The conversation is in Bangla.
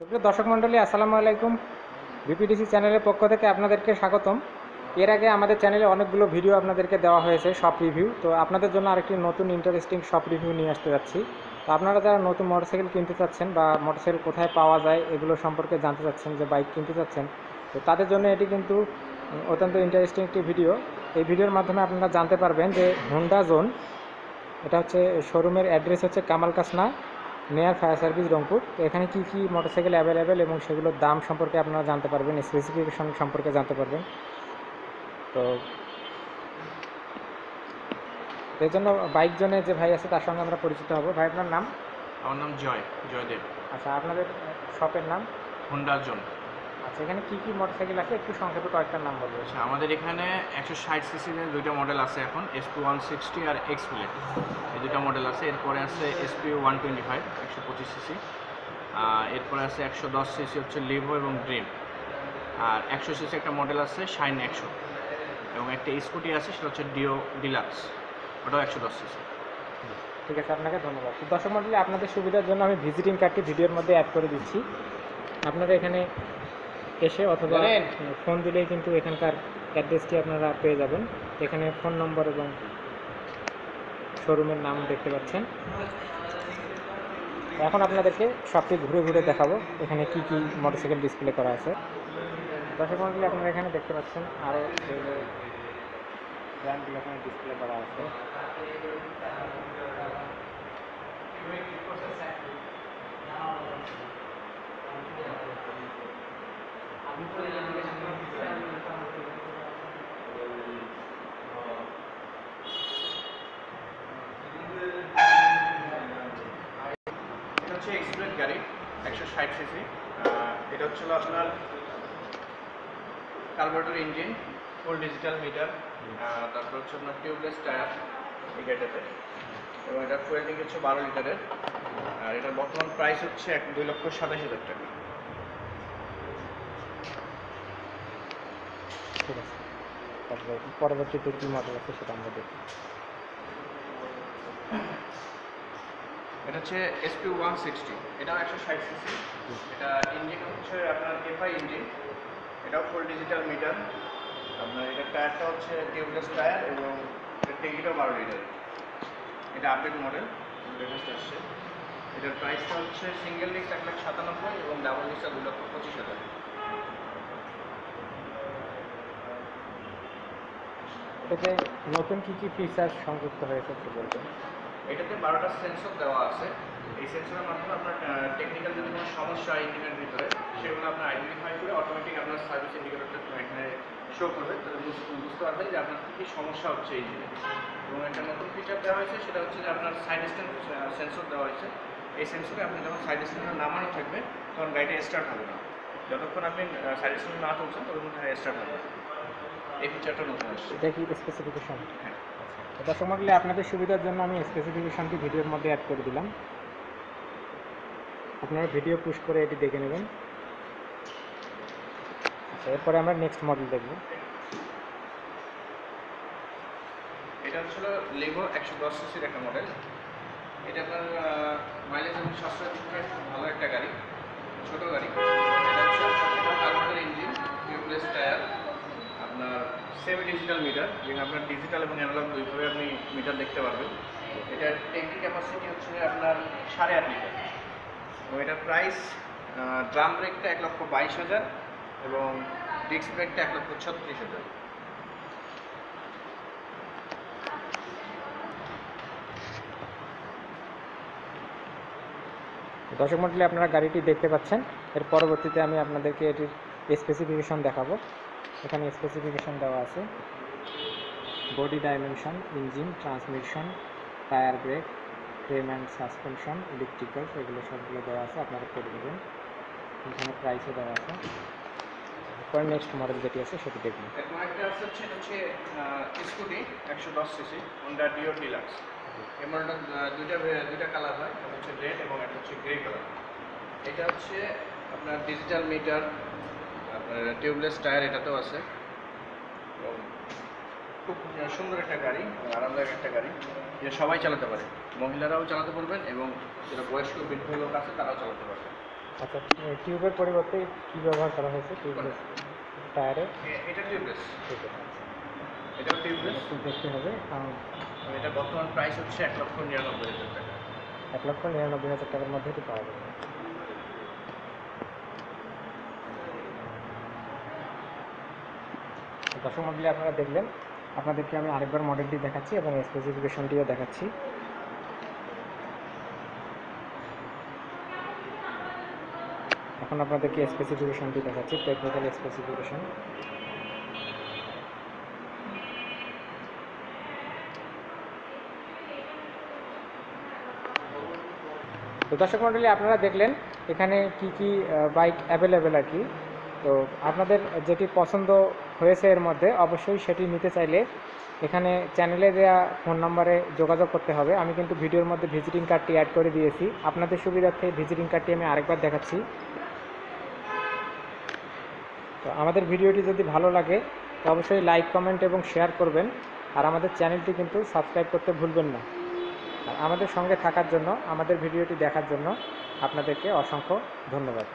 সুপ্রিয় দর্শক মণ্ডলী, আসসালামু আলাইকুম। বিপিডিসি চ্যানেলের পক্ষ থেকে আপনাদেরকে স্বাগতম। এর আগে আমাদের চ্যানেলে অনেকগুলো ভিডিও আপনাদেরকে দেওয়া হয়েছে শপ রিভিউ। তো আপনাদের জন্য আরেকটি নতুন ইন্টারেস্টিং শপ রিভিউ নিয়ে আসতে যাচ্ছি। তো আপনারা যারা নতুন মোটরসাইকেল কিনতে চাচ্ছেন বা মোটরসাইকেল কোথায় পাওয়া যায় এগুলো সম্পর্কে জানতে চাচ্ছেন, যে বাইক কিনতে চাচ্ছেন, তো তাদের জন্য এটি কিন্তু অত্যন্ত ইন্টারেস্টিং একটি ভিডিও। এই ভিডিওর মাধ্যমে আপনারা জানতে পারবেন যে হোন্ডা জোন, এটা হচ্ছে শোরুমের অ্যাড্রেস হচ্ছে কামাল কাসনা নেয়ার ফায়ার সার্ভিস রংপুর। তো এখানে কী কী মোটরসাইকেল অ্যাভেলেবেল এবং সেগুলোর দাম সম্পর্কে আপনারা জানতে পারবেন, স্পেসিফিকেশন সম্পর্কে জানতে পারবেন। তো এই জন্য বাইক জোনে যে ভাই আছে তার সঙ্গে আমরা পরিচিত হব। ভাই, আপনার নাম? আমার নাম জয়দেব। আচ্ছা, আপনাদের শপের নাম? Honda zone. আচ্ছা, এখানে কী কী মোটরসাইকেল আছে একটু সংক্ষেপে কয়েকটার নাম বলবেন? আচ্ছা, আমাদের এখানে 160 সিসির দুইটা মডেল আছে এখন, SP 160 আর এক্স প্লেট, এই দুইটা মডেল আছে। এরপরে আছে SP 125 125 সিসি, এরপরে আছে 110 সিসি হচ্ছে লিভো এবং ড্রিম, আর 100 সিসি একটা মডেল আছে শাইন 100, এবং একটা স্কুটি আছে সেটা হচ্ছে ডিও ডিলাক্স, ওটাও 110 সিসি। ঠিক আছে, আপনাকে ধন্যবাদ। তো দর্শক মণ্ডলী, আপনাদের সুবিধার জন্য আমি ভিজিটিং কার্ডটি ভিডিওর মধ্যে অ্যাড করে দিচ্ছি। আপনারা এখানে এসে অথবা ফোন দিলেই কিন্তু এখানকার অ্যাড্রেসটি আপনারা পেয়ে যাবেন। এখানে ফোন নম্বর এবং শোরুমের নাম দেখতে পাচ্ছেন। এখন আপনাদেরকে সবটি ঘুরে ঘুরে দেখাবো এখানে কি কি মোটরসাইকেল ডিসপ্লে করা আছে। দর্শক মণ্ডলী, আপনারা এখানে দেখতে পাচ্ছেন আরও ব্র্যান্ডগুলো এখানে ডিসপ্লে করা আছে। এটা হচ্ছে এক্সপ্রেস গাড়ি 160 সিসি। এটা হচ্ছিল আপনার carburettor engine, full digital meter, তারপর হচ্ছে আপনার টিউবলেস টায়ার এই গাড়িটাতে, এবং এটা ফুয়েল ট্যাঙ্ক হচ্ছে 12 লিটারের। আর এটার বর্তমান প্রাইস হচ্ছে 2,27,000 টাকা। ঠিক আছে, তারপরে পরবর্তীতে কী মডেল আছে সেটা আমরা দেখি। এটা হচ্ছে SP 160, এটাও 160 সিসি। এটা ইঞ্জিন হচ্ছে আপনার FI ইঞ্জিন, এটাও ফুল ডিজিটাল মিটার। আপনার এটার টায়ারটা হচ্ছে টিউবলেস টায়ার, এবং এটার ট্যাঙ্কিটাও 12 লিটার। এটা আপডেট মডেল, লেটেস্ট আসছে। এটার প্রাইসটা হচ্ছে সিঙ্গেল ডিস্ক 1,97,000 এবং ডাবল ডিস্কটা 2,25,000। এটাতে নতুন কী কী ফিচার্স সংযুক্ত হয়েছে একটু বলবেন? এটাতে 12টা সেন্সর দেওয়া আছে। এই সেন্সরের মাধ্যমে আপনার টেকনিক্যাল যদি কোনো সমস্যা হয় ইঞ্জিনের ভিতরে, সেগুলো আপনার আইডেন্টিফাই করে অটোমেটিক আপনার সার্ভিস ইন্ডিকেটরটা এখানে শো করবে, তাহলে বুঝতে পারবেন যে আপনার কী কী সমস্যা হচ্ছে ইঞ্জিনে। এবং একটা নতুন ফিচার দেওয়া হয়েছে, সেটা হচ্ছে যে আপনার সাইড স্ট্যান্ড সেন্সর দেওয়া হয়েছে। এই সেন্সরে আপনি যখন সাইড স্ট্যান্ডে নামানো থাকবে তখন গাড়িটা স্টার্ট হবে না, যতক্ষণ আপনি সাইড স্ট্যান্ড না তুলছেন ততক্ষণ স্টার্ট হবে না। এই ফিচারটা নতুন আসছে। এটা কি স্পেসিফিকেশন? হ্যাঁ। দর্শক মণ্ডলী, আপনাদের সুবিধার জন্য আমি স্পেসিফিকেশনটি ভিডিওর মধ্যে অ্যাড করে দিলাম। আপনারা ভিডিও পুশ করে এটি দেখে নেবেন। আচ্ছা, এরপরে আমরা নেক্সট মডেল দেখব। এটা হচ্ছিল লিভো 110 সিসির একটা মডেল। এটা আপনার মাইলেজ এবং সাশ্রয় দিক থেকে খুব ভালো একটা গাড়ি, ছোটো গাড়ি। এটা হচ্ছে এটা কার্বোরেটর ইঞ্জিন, টিউবলেস টায়ার, আপনার সেমি ডিজিটাল মিটার, যেখানে আপনার ডিজিটাল এবং অ্যানালগ দুইভাবে আপনি মিটার দেখতে পারবেন। এটার ট্যাঙ্কি ক্যাপাসিটি হচ্ছে আপনার 8.5 লিটার, এবং এটার প্রাইস ড্রাম ব্রেকটা 1,22,000 এবং ডিস্ক ব্রেকটা 1,36,000। দর্শক মণ্ডলী, আপনারা গাড়িটি দেখতে পাচ্ছেন। এর পরবর্তীতে আমি আপনাদেরকে এটির স্পেসিফিকেশন দেখাবো। এখানে স্পেসিফিকেশন দেওয়া আছে, body dimension, engine, transmission, tyre, brake, frame and suspension, electrical, এগুলো সবগুলো দেওয়া আছে, আপনারা করে দেবেন। এখানে প্রাইসও দেওয়া আছে। এরপর নেক্সট মডেল যেটি আছে সেটি দেখুন। এরপর একটা আছে, এটা হচ্ছে scooty 110 CC Honda Dio Deluxe. এই মডেলটা দুইটা কালার হয়, একটা হচ্ছে রেড এবং একটা হচ্ছে গ্রে কালার। এটা হচ্ছে আপনার ডিজিটাল মিটার, আপনার টিউবলেস টায়ার এটাতেও আছে। খুব সুন্দর একটা গাড়ি, আরামদায়ক একটা গাড়ি, যেটা সবাই চালাতে পারে, মহিলারাও চালাতে পারবেন এবং যারা বয়স্ক বৃদ্ধ লোক আছে তারাও চালাতে পারবেন। আচ্ছা, টিউবের পরিবর্তে কী ব্যবহার করা হয়েছে টিউবলেস টায়ারে? এটা টিউবলেস, ঠিক আছে, এটাও টিউবলেস। একটু দেখতে হবে, কারণ এটা বর্তমান প্রাইস হচ্ছে 1,99,000 টাকা। 1,99,000 টাকার মধ্যে এটি পাওয়া যাবে। দর্শক মণ্ডলী, আপনারা দেখলেন, আপনাদেরকে আমি আরেকবার মডেলটি দেখাচ্ছি এবং স্পেসিফিকেশনটিও দেখাচ্ছি। এখন আপনাদেরকে স্পেসিফিকেশনটি দেখাচ্ছি, টেকনিক্যাল স্পেসিফিকেশন। তো দর্শক মণ্ডলী, আপনারা দেখলেন এখানে কি কি বাইক অ্যাভেলেবেল আর কি। তো আপনাদের যেটি পছন্দ হয়েছে এর মধ্যে অবশ্যই সেটি নিতে চাইলে এখানে চ্যানেলে দেওয়া ফোন নাম্বারে যোগাযোগ করতে হবে। আমি কিন্তু ভিডিওর মধ্যে ভিজিটিং কার্ডটি অ্যাড করে দিয়েছি। আপনাদের সুবিধার্থে ভিজিটিং কার্ডটি আমি আরেকবার দেখাচ্ছি। তো আমাদের ভিডিওটি যদি ভালো লাগে তো অবশ্যই লাইক, কমেন্ট এবং শেয়ার করবেন। আর আমাদের চ্যানেলটি কিন্তু সাবস্ক্রাইব করতে ভুলবেন না। আর আমাদের সঙ্গে থাকার জন্য, আমাদের ভিডিওটি দেখার জন্য আপনাদেরকে অসংখ্য ধন্যবাদ।